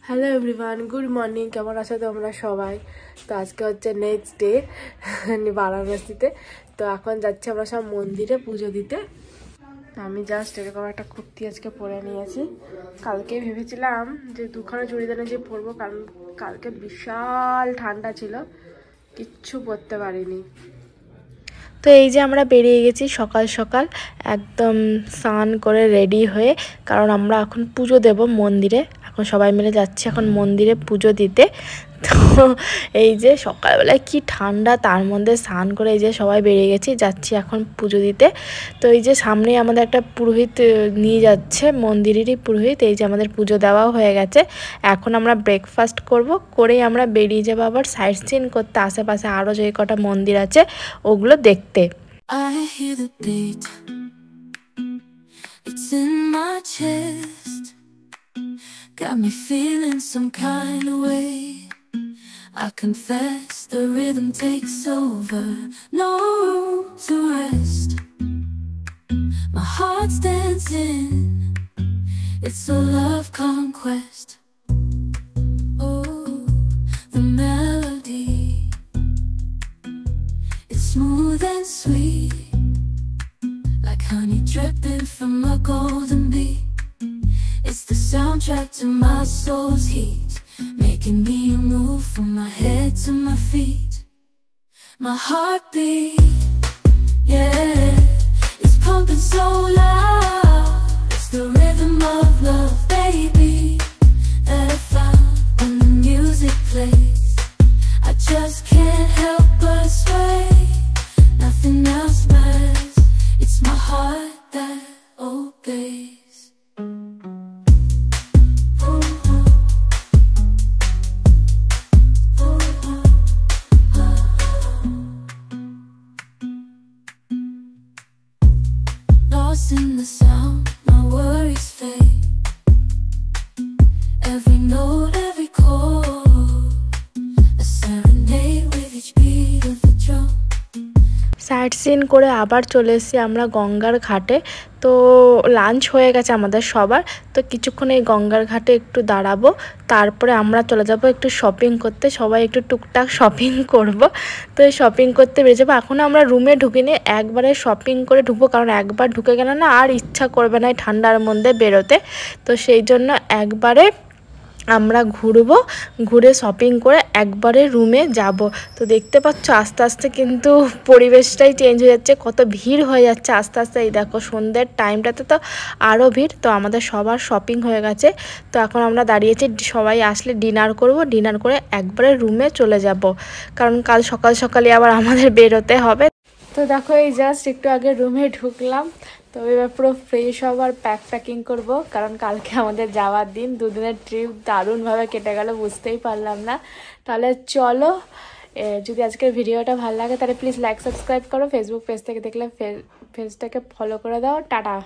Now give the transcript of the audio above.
Hello everyone, good morning. কেমন আছো তোমরা সবাই? তো আজকে হচ্ছে নেক্সট ডে বারাণসীতে। তো এখন যাচ্ছি আমরা সব মন্দিরে পুজো দিতে। তো আমি জাস্ট এরকম একটা কুর্তি আজকে পরে নিয়েছি। কালকে ভেবেছিলাম যে দুখানা চুড়িদার যে পরবো, কারণ কালকে বিশাল ঠান্ডা ছিল, কিচ্ছু পরতে পারিনি। তো এই যে আমরা বেরিয়ে গেছি সকাল সকাল একদম স্নান করে রেডি হয়ে, কারণ আমরা এখন পুজো দেব মন্দিরে। এখন সবাই মিলে যাচ্ছি এখন মন্দিরে পুজো দিতে। তো এই যে সকালবেলায় কি ঠান্ডা, তার মধ্যে স্নান করে এই যে সবাই বেরিয়ে গেছি, যাচ্ছি এখন পুজো দিতে। তো এই যে সামনে আমাদের একটা পুরোহিত নিয়ে যাচ্ছে, মন্দিরেরই পুরোহিত। এই যে আমাদের পুজো দেওয়াও হয়ে গেছে। এখন আমরা ব্রেকফাস্ট করব, করেই আমরা বেরিয়ে যাবো আবার সাইট সিন করতে, আশেপাশে আরও যে কটা মন্দির আছে ওগুলো দেখতে। I hear the beat, it's in my chest, got me feeling some kind of way. I confess the rhythm takes over, no room to rest. My heart's dancing, it's a love conquest. Oh, the melody, it's smooth and sweet, like honey dripping from a golden bee. It's the soundtrack to my soul's heat, making me move from my head to my feet. My heartbeat, yeah, it's pumping so loud. It's the rhythm of love, baby, that I found when the music plays. I just can't help but sway. Nothing else matters. It's my heart that obeys. Lost in the sound, my worries fade. Every note, every chord, a serenade with each beat of the drum. Sight seen করে আবার চলে এসেছি আমরা গঙ্গার ঘাটে। তো lunch হয়ে গেছে আমাদের সবার। তো কিছুক্ষণ এই গঙ্গার ঘাটে একটু দাঁড়াবো, তারপরে আমরা চলে যাব একটু শপিং করতে। সবাই একটু টুকটাক শপিং করব। তো এই শপিং করতে বেরিয়ে যাবো। এখন আমরা রুমে ঢুকিনি, একবারে শপিং করে ঢুকবো, কারণ একবার ঢুকে গেলে না আর ইচ্ছা করবে না এই ঠান্ডার মধ্যে বেরোতে। তো সেই জন্য একবারে আমরা ঘুরবো, ঘুরে শপিং করে একবারে রুমে যাব। তো দেখতে পাচ্ছ আস্তে আস্তে কিন্তু পরিবেশটাই চেঞ্জ হয়ে যাচ্ছে, কত ভিড় হয়ে যাচ্ছে আস্তে আস্তে। এই দেখো সন্ধ্যের টাইমটাতে তো আরও ভিড়। তো আমাদের সবার শপিং হয়ে গেছে। তো এখন আমরা দাঁড়িয়েছি, সবাই আসলে ডিনার করব, ডিনার করে একবারে রুমে চলে যাব, কারণ কাল সকাল সকালে আবার আমাদের বেরোতে হবে। তো দেখো এই জাস্ট একটু আগে রুমে ঢুকলাম। তো এবার পুরো ফ্রেশ হব আর প্যাকিং করব, কারণ কালকে আমাদের যাওয়ার দিন। দুদিনের ট্রিপ দারুণভাবে কেটে গেল, বুঝতেই পারলাম না। তাহলে চলো, যদি আজকের ভিডিওটা ভালো লাগে তাহলে প্লিজ লাইক সাবস্ক্রাইব করো। ফেসবুক পেজ থেকে দেখলে পেজটাকে ফলো করে দাও। টাটা।